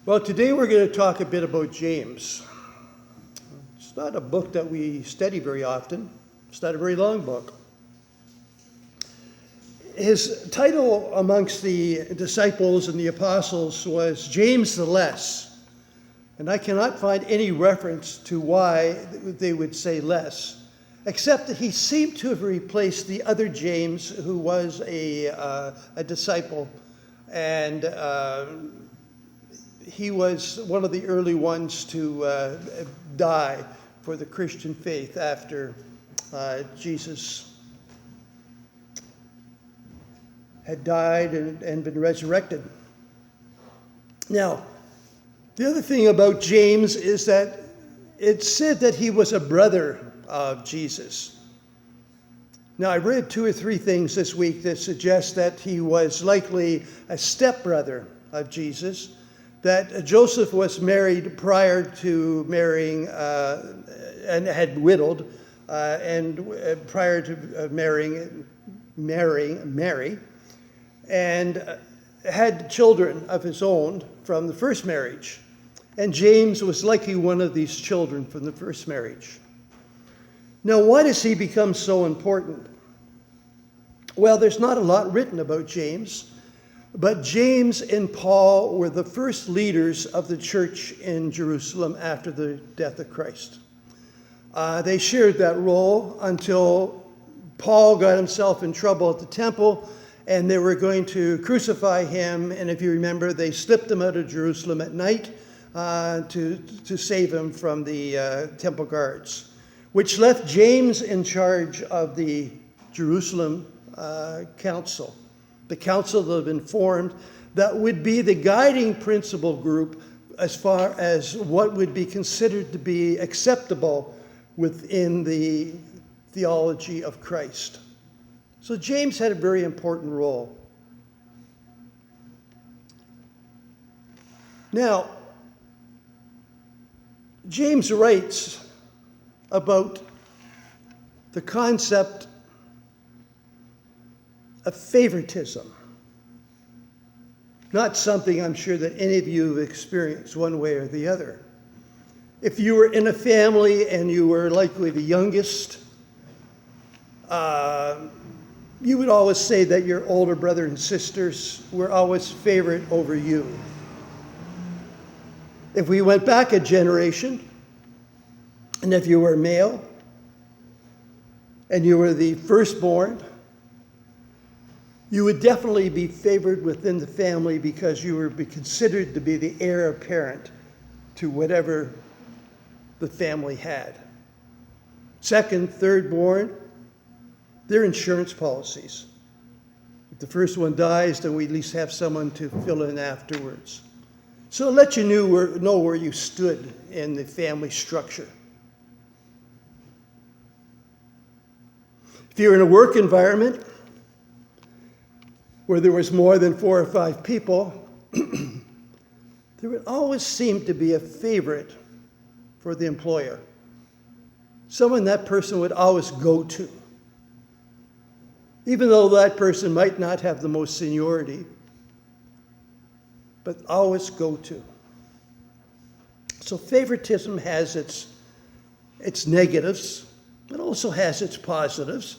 Well, today we're going to talk a bit about James. It's not a book that we study very often. It's not a very long book. His title amongst the disciples and the apostles was James the Less. And I cannot find any reference to why they would say less, except that he seemed to have replaced the other James, who was a disciple, and he was one of the early ones to die for the Christian faith after Jesus had died and been resurrected. Now, the other thing about James is that it's said that he was a brother of Jesus. Now, I read 2 or 3 things this week that suggest that he was likely a stepbrother of Jesus, that Joseph was married prior to marrying and had widowed, and prior to marrying Mary, and had children of his own from the first marriage. And James was likely one of these children from the first marriage. Now, why does he become so important? Well, there's not a lot written about James, but James and Paul were the first leaders of the church in Jerusalem after the death of Christ. They shared that role until Paul got himself in trouble at the temple, and they were going to crucify him. And if you remember, they slipped him out of Jerusalem at night to save him from the temple guards, which left James in charge of the Jerusalem council. The council that had been formed that would be the guiding principal group as far as what would be considered to be acceptable within the theology of Christ. So James had a very important role. Now, James writes about the concept of favoritism. Not something I'm sure that any of you have experienced one way or the other. If you were in a family and you were likely the youngest, you would always say that your older brother and sisters were always favored over you. If we went back a generation, and if you were male, and you were the firstborn, you would definitely be favored within the family because you would be considered to be the heir apparent to whatever the family had. Second, thirdborn, they're insurance policies. If the first one dies, then we at least have someone to fill in afterwards. So it let you know where you stood in the family structure. If you're in a work environment where there was more than 4 or 5 people, there would always seem to be a favorite for the employer. Someone that person would always go to. Even though that person might not have the most seniority, but always go to. So favoritism has its negatives. It also has its positives,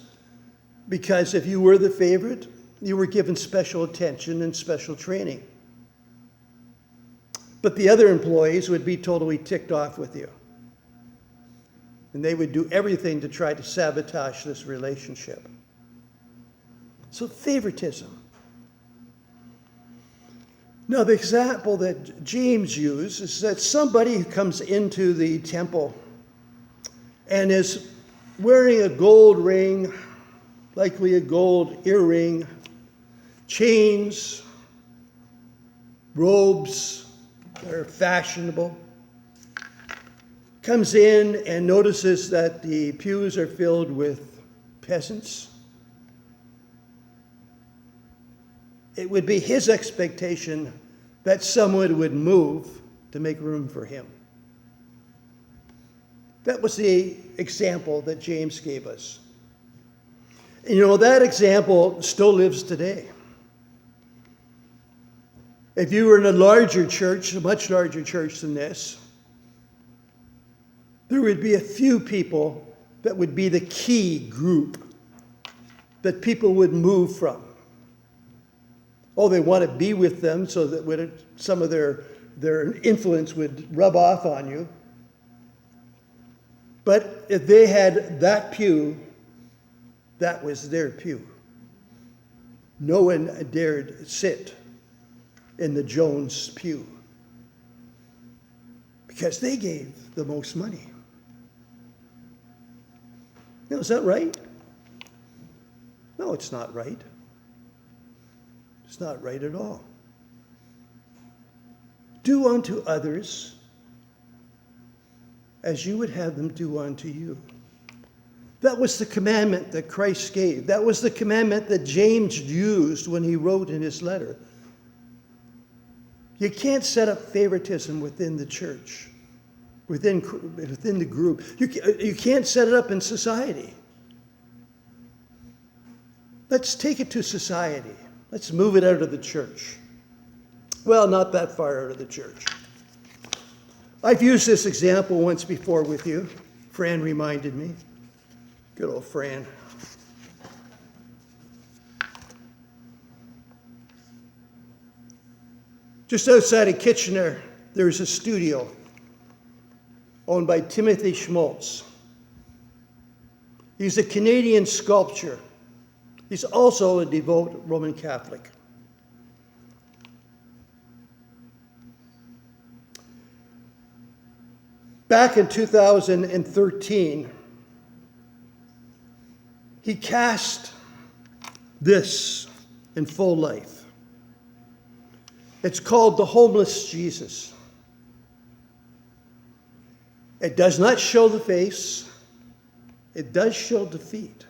because if you were the favorite, you were given special attention and special training. But the other employees would be totally ticked off with you. And they would do everything to try to sabotage this relationship. So favoritism. Now, the example that James used is that somebody who comes into the temple and is wearing a gold ring, likely a gold earring, chains, robes that are fashionable, comes in and notices that the pews are filled with peasants. It would be his expectation that someone would move to make room for him. That was the example that James gave us. And you know, that example still lives today. If you were in a larger church, a much larger church than this, there would be a few people that would be the key group that people would move from. Oh, they want to be with them so that some of their influence would rub off on you. But if they had that pew, that was their pew. No one dared sit in the Jones pew because they gave the most money. Now, is that right? No, it's not right. It's not right at all. Do unto others as you would have them do unto you. That was the commandment that Christ gave. That was the commandment that James used when he wrote in his letter. You can't set up favoritism within the church, within the group. You can't set it up in society. Let's take it to society. Let's move it out of the church. Well, not that far out of the church. I've used this example once before with you. Fran reminded me. Good old Fran. Just outside of Kitchener, there's a studio owned by Timothy Schmaltz. He's a Canadian sculptor. He's also a devout Roman Catholic. Back in 2013, he cast this in full life. It's called The Homeless Jesus. It does not show the face. It does show the feet.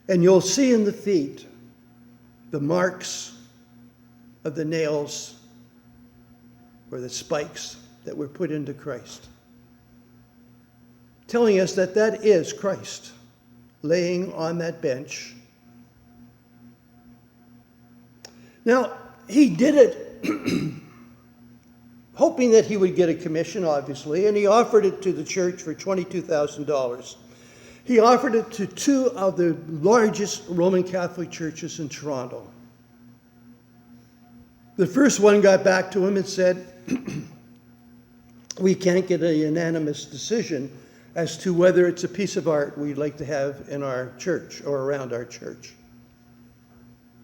And you'll see in the feet the marks of the nails or the spikes that were put into Christ, telling us that that is Christ laying on that bench. Now, he did it hoping that he would get a commission, obviously, and he offered it to the church for $22,000. He offered it to two of the largest Roman Catholic churches in Toronto. The first one got back to him and said, we can't get a unanimous decision as to whether it's a piece of art we'd like to have in our church or around our church.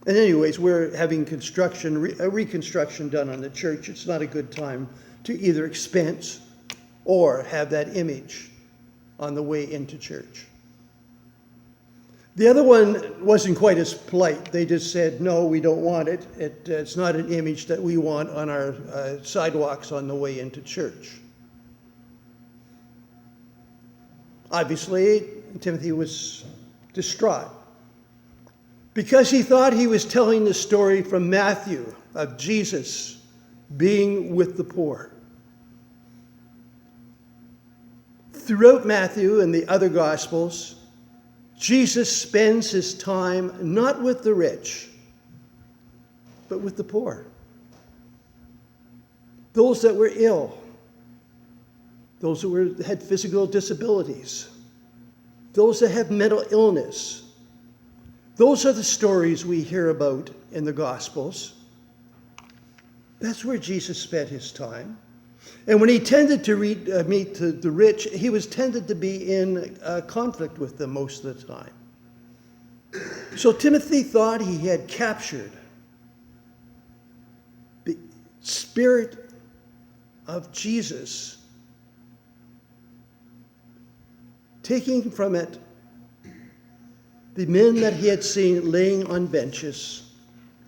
And anyways, we're having reconstruction done on the church. It's not a good time to either expense or have that image on the way into church. The other one wasn't quite as polite. They just said, no, we don't want it. It's not an image that we want on our sidewalks on the way into church. Obviously, Timothy was distraught because he thought he was telling the story from Matthew of Jesus being with the poor. Throughout Matthew and the other Gospels, Jesus spends his time not with the rich, but with the poor. Those that were ill, those that had physical disabilities, those that have mental illness. Those are the stories we hear about in the Gospels. That's where Jesus spent his time. And when he tended to meet the rich, he was tended to be in conflict with them most of the time. So Timothy thought he had captured the spirit of Jesus, taking from it the men that he had seen laying on benches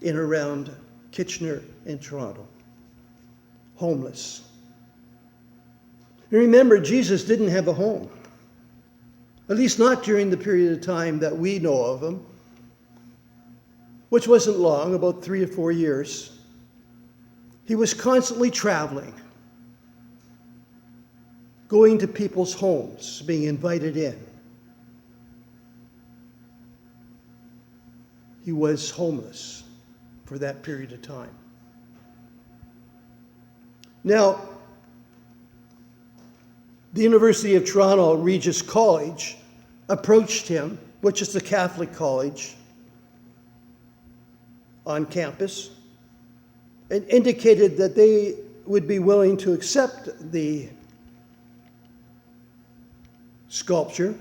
in around Kitchener and Toronto, homeless. And remember, Jesus didn't have a home, at least not during the period of time that we know of him, which wasn't long, about 3 or 4 years. He was constantly traveling, going to people's homes, being invited in. He was homeless for that period of time. Now, the University of Toronto Regis College approached him, which is the Catholic college on campus, and indicated that they would be willing to accept the sculpture.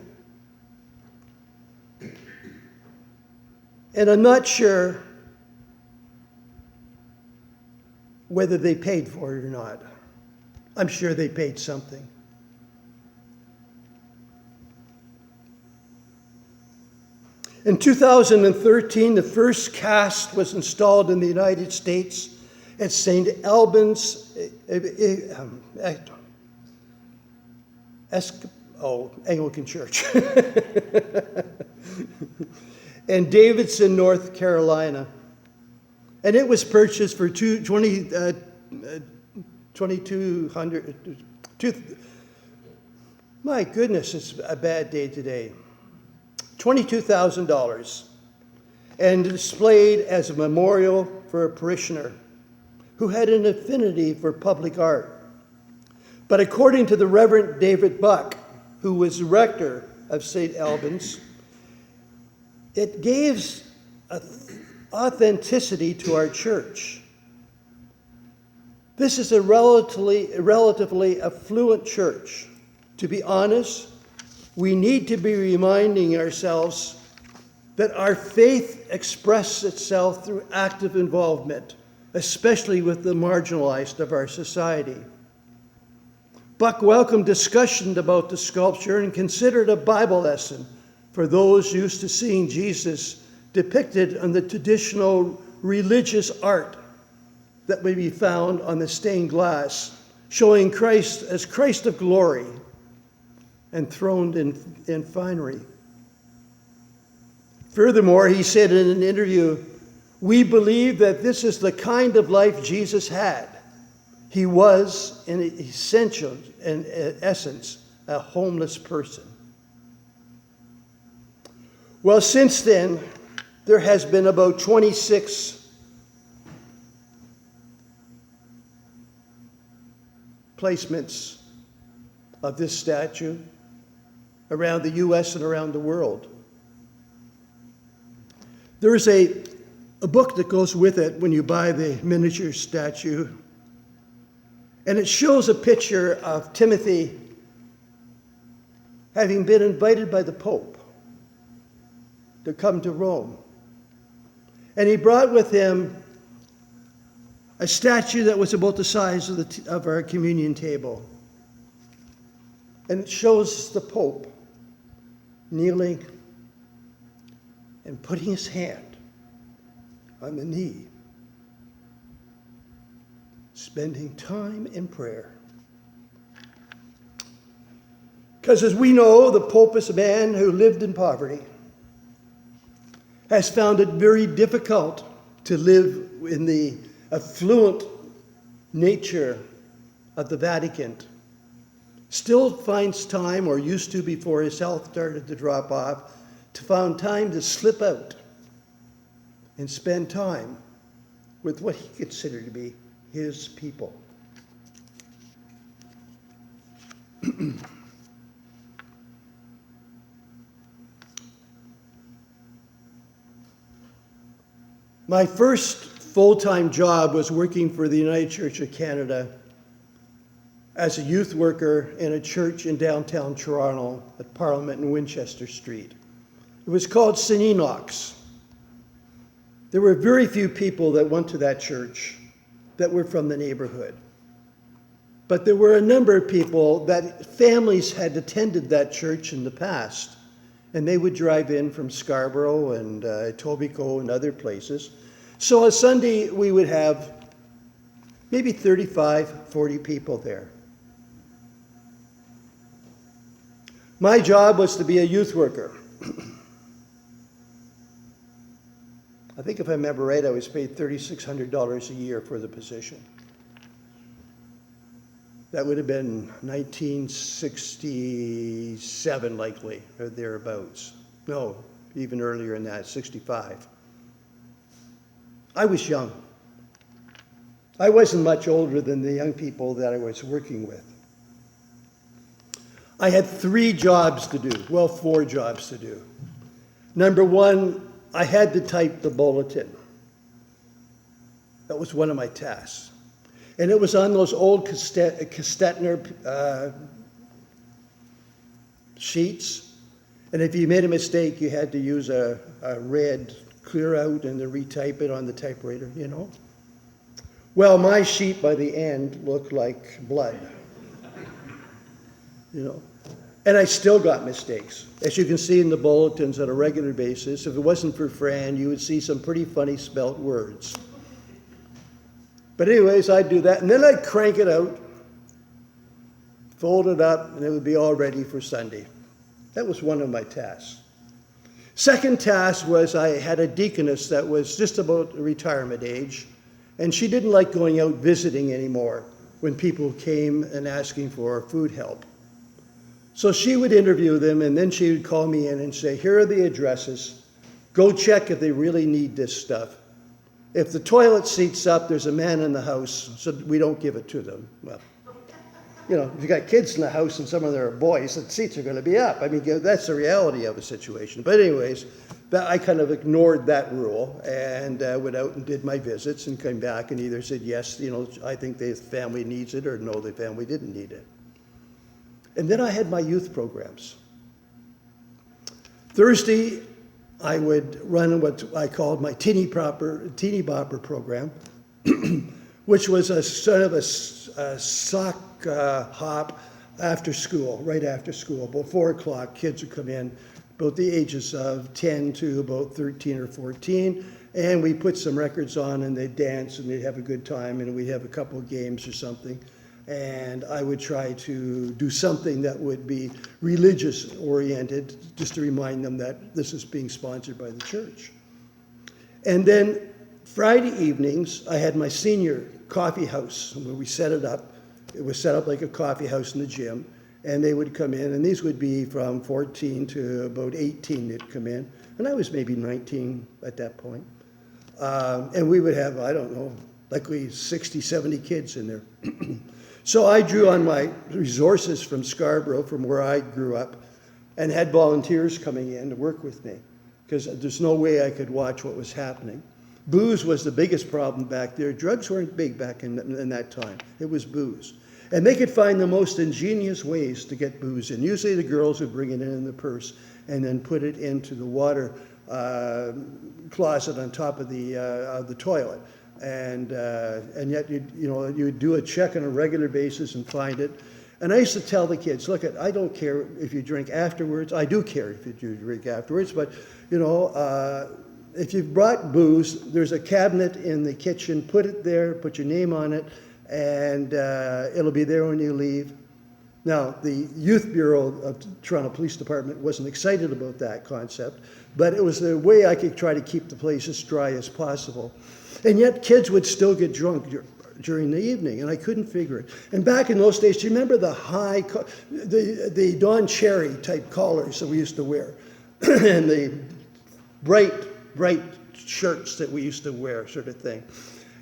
And I'm not sure whether they paid for it or not. I'm sure they paid something. In 2013, the first cast was installed in the United States at St. Albans Anglican Church in Davidson, North Carolina. And it was purchased for $2,200. My goodness, it's a bad day today. $22,000, and displayed as a memorial for a parishioner who had an affinity for public art. But according to the Reverend David Buck, who was the rector of St. Albans, it gives authenticity to our church. This is a relatively affluent church. To be honest, we need to be reminding ourselves that our faith expresses itself through active involvement, especially with the marginalized of our society. Buck welcomed discussion about the sculpture and considered a Bible lesson for those used to seeing Jesus depicted on the traditional religious art that may be found on the stained glass, showing Christ as Christ of glory, enthroned in finery. Furthermore, he said in an interview, "We believe that this is the kind of life Jesus had. He was, in essence, a homeless person." Well, since then, there has been about 26 placements of this statue around the U.S. and around the world. There's a book that goes with it when you buy the miniature statue, and it shows a picture of Timothy having been invited by the Pope to come to Rome. And he brought with him a statue that was about the size of our communion table. And it shows the Pope kneeling and putting his hand on the knee, spending time in prayer. Because as we know, the Pope is a man who lived in poverty, has found it very difficult to live in the affluent nature of the Vatican, still finds time, or used to before his health started to drop off, to find time to slip out and spend time with what he considered to be his people. My first full-time job was working for the United Church of Canada as a youth worker in a church in downtown Toronto at Parliament and Winchester Street. It was called St. Enoch's. There were very few people that went to that church that were from the neighborhood. But there were a number of people that families had attended that church in the past, and they would drive in from Scarborough and Etobicoke and other places. So on Sunday, we would have maybe 35, 40 people there. My job was to be a youth worker. I think if I remember right, I was paid $3,600 a year for the position. That would have been 1967 likely, or thereabouts. No, even earlier than that, 65. I was young. I wasn't much older than the young people that I was working with. I had 3 jobs to do, well, 4 jobs to do. Number one, I had to type the bulletin. That was one of my tasks. And it was on those old Kastetner sheets. And if you made a mistake, you had to use a red clear out and then retype it on the typewriter, you know. Well, my sheet by the end looked like blood, you know. And I still got mistakes. As you can see in the bulletins on a regular basis, if it wasn't for Fran, you would see some pretty funny spelt words. But anyways, I'd do that, and then I'd crank it out, fold it up, and it would be all ready for Sunday. That was one of my tasks. Second task was I had a deaconess that was just about retirement age, and she didn't like going out visiting anymore when people came and asking for food help. So she would interview them, and then she would call me in and say, here are the addresses. Go check if they really need this stuff. If the toilet seat's up, there's a man in the house, so we don't give it to them. Well, you know, if you got kids in the house and some of them are boys, the seats are going to be up. I mean, that's the reality of the situation. But anyways, I kind of ignored that rule and went out and did my visits and came back and either said, yes, you know, I think the family needs it, or no, the family didn't need it. And then I had my youth programs. Thursday, I would run what I called my teeny bopper program, which was a sort of a sock hop after school, right after school. About 4 o'clock, kids would come in, about the ages of 10 to about 13 or 14, and we put some records on, and they'd dance, and they'd have a good time, and we'd have a couple of games or something. And I would try to do something that would be religious-oriented, just to remind them that this is being sponsored by the church. And then Friday evenings, I had my senior coffee house, where we set it up. It was set up like a coffee house in the gym, and they would come in, and these would be from 14 to about 18 they'd come in, and I was maybe 19 at that point. And we would have, I don't know, likely 60, 70 kids in there. So I drew on my resources from Scarborough, from where I grew up, and had volunteers coming in to work with me, because there's no way I could watch what was happening. Booze was the biggest problem back there. Drugs weren't big back in that time. It was booze. And they could find the most ingenious ways to get booze in. Usually the girls would bring it in the purse and then put it into the water closet on top of the toilet. And yet you'd do a check on a regular basis and find it. And I used to tell the kids, look, I don't care if you drink afterwards. I do care if you drink afterwards, but if you've brought booze, there's a cabinet in the kitchen. Put it there, put your name on it, and it'll be there when you leave. Now, the Youth Bureau of Toronto Police Department wasn't excited about that concept, but it was the way I could try to keep the place as dry as possible. And yet kids would still get drunk during the evening, and I couldn't figure it. And back in those days, do you remember the Don Cherry type collars that we used to wear? And the bright shirts that we used to wear, sort of thing.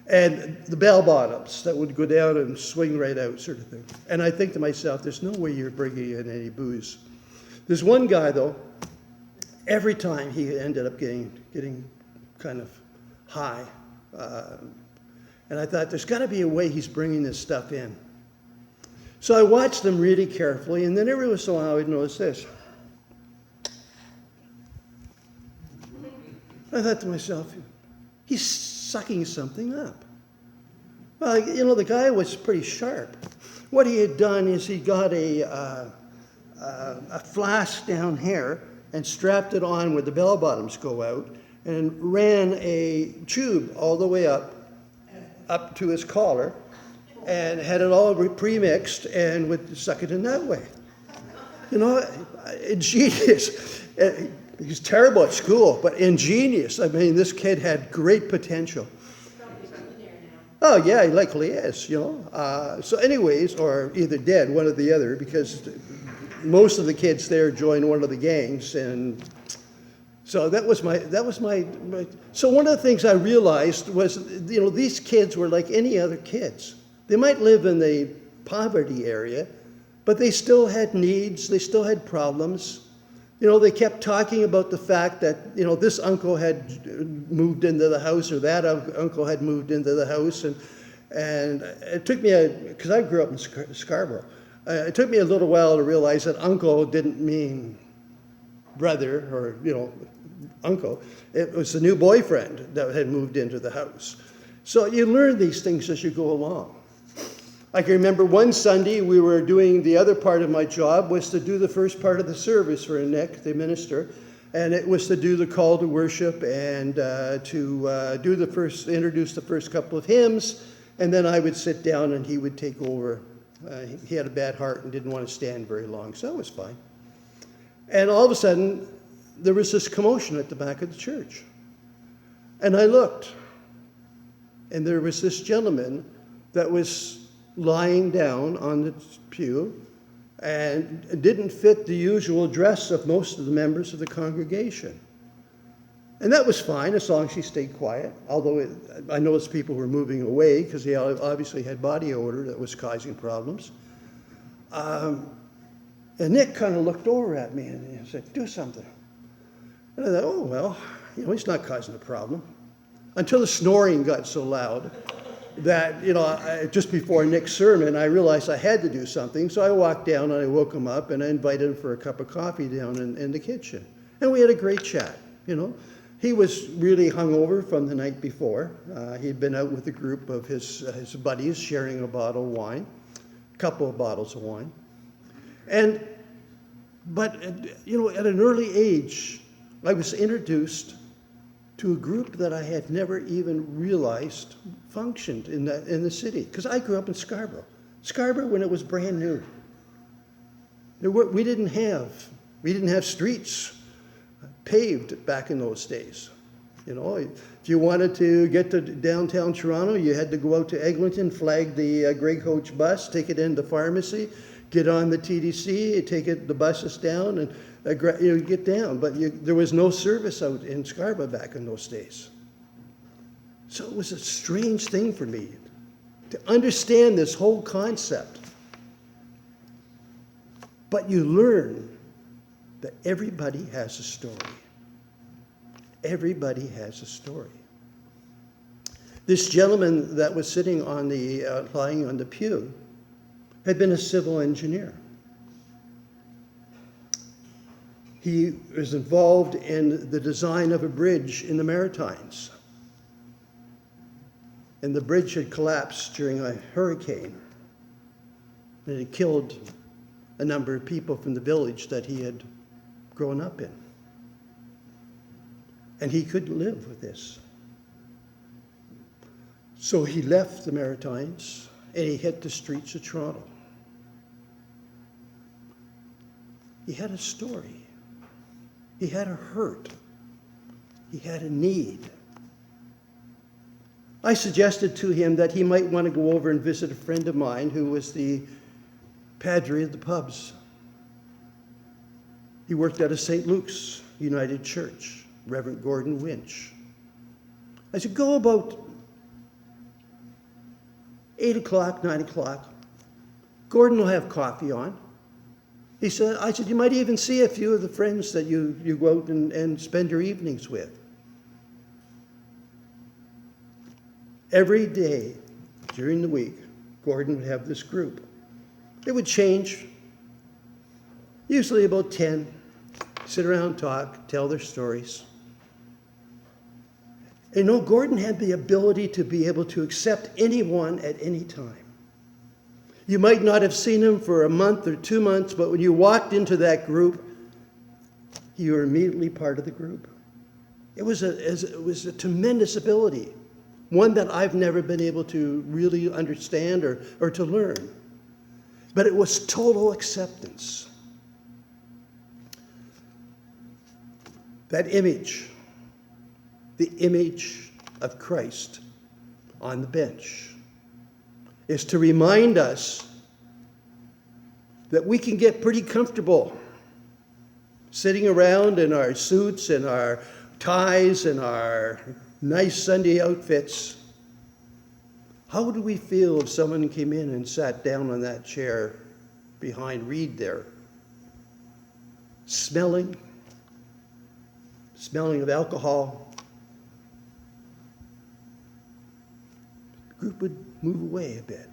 And the bell bottoms that would go down and swing right out, sort of thing. And I think to myself, there's no way you're bringing in any booze. There's one guy, though, every time he ended up getting kind of high. And I thought, there's got to be a way he's bringing this stuff in. So I watched them really carefully, and then every once in a while I would notice this. I thought to myself, he's sucking something up. Well, the guy was pretty sharp. What he had done is he got a flask down here and strapped it on where the bell bottoms go out, and ran a tube all the way up to his collar, and had it all pre-mixed and would suck it in that way. Ingenious. He's terrible at school, but ingenious. I mean, this kid had great potential. Oh, yeah, he likely is, So anyways, or either dead, one or the other, because most of the kids there joined one of the gangs and So that was my. So one of the things I realized was, these kids were like any other kids. They might live in the poverty area, but they still had needs. They still had problems. They kept talking about the fact that, this uncle had moved into the house, or that uncle had moved into the house. And it took me, because I grew up in Scarborough, it took me a little while to realize that uncle didn't mean brother or, uncle. It was the new boyfriend that had moved into the house. So you learn these things as you go along. I can remember one Sunday we were doing, the other part of my job was to do the first part of the service for Nick, the minister, and it was to do the call to worship and to introduce the first couple of hymns, and then I would sit down and he would take over. He had a bad heart and didn't want to stand very long, so it was fine. And all of a sudden, there was this commotion at the back of the church. And I looked, and there was this gentleman that was lying down on the pew and didn't fit the usual dress of most of the members of the congregation. And that was fine as long as he stayed quiet, although I noticed people were moving away because he obviously had body odor that was causing problems. And Nick kind of looked over at me and he said, "Do something." And I thought, oh, well, he's not causing a problem. Until the snoring got so loud that, just before Nick's sermon, I realized I had to do something. So I walked down and I woke him up and I invited him for a cup of coffee down in the kitchen. And we had a great chat, He was really hungover from the night before. He'd been out with a group of his buddies sharing a bottle of wine, a couple of bottles of wine. But at an early age, I was introduced to a group that I had never even realized functioned in the city. Because I grew up in Scarborough. Scarborough when it was brand new. We didn't have streets paved back in those days. If you wanted to get to downtown Toronto, you had to go out to Eglinton, flag the Grey Coach bus, take it into pharmacy, get on the TDC, take the buses down, and get down. But there was no service out in Scarborough back in those days. So it was a strange thing for me to understand this whole concept. But you learn that everybody has a story. Everybody has a story. This gentleman that was sitting lying on the pew had been a civil engineer. He was involved in the design of a bridge in the Maritimes. And the bridge had collapsed during a hurricane. And it killed a number of people from the village that he had grown up in. And he couldn't live with this. So he left the Maritimes and he hit the streets of Toronto. He had a story. He had a hurt. He had a need. I suggested to him that he might want to go over and visit a friend of mine who was the padre of the pubs. He worked at a St. Luke's United Church, Reverend Gordon Winch. I said, go about 8 o'clock, 9 o'clock. Gordon will have coffee on. I said, you might even see a few of the friends that you go out and spend your evenings with. Every day during the week, Gordon would have this group. It would change, usually about 10, sit around, talk, tell their stories. And Gordon had the ability to be able to accept anyone at any time. You might not have seen him for a month or 2 months, but when you walked into that group, you were immediately part of the group. It was a tremendous ability, one that I've never been able to really understand or to learn. But it was total acceptance. That image, the image of Christ on the bench, is to remind us that we can get pretty comfortable sitting around in our suits and our ties and our nice Sunday outfits. How would we feel if someone came in and sat down on that chair behind Reed there, smelling of alcohol? The group would move away a bit.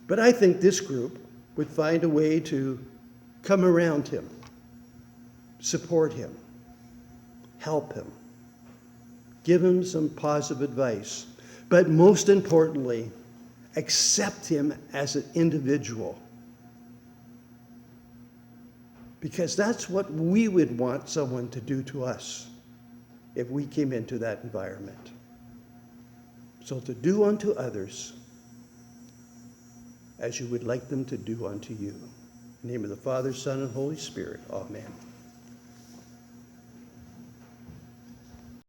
But I think this group would find a way to come around him, support him, help him, give him some positive advice, but most importantly, accept him as an individual. Because that's what we would want someone to do to us if we came into that environment. So to do unto others as you would like them to do unto you. In the name of the Father, Son, and Holy Spirit. Amen.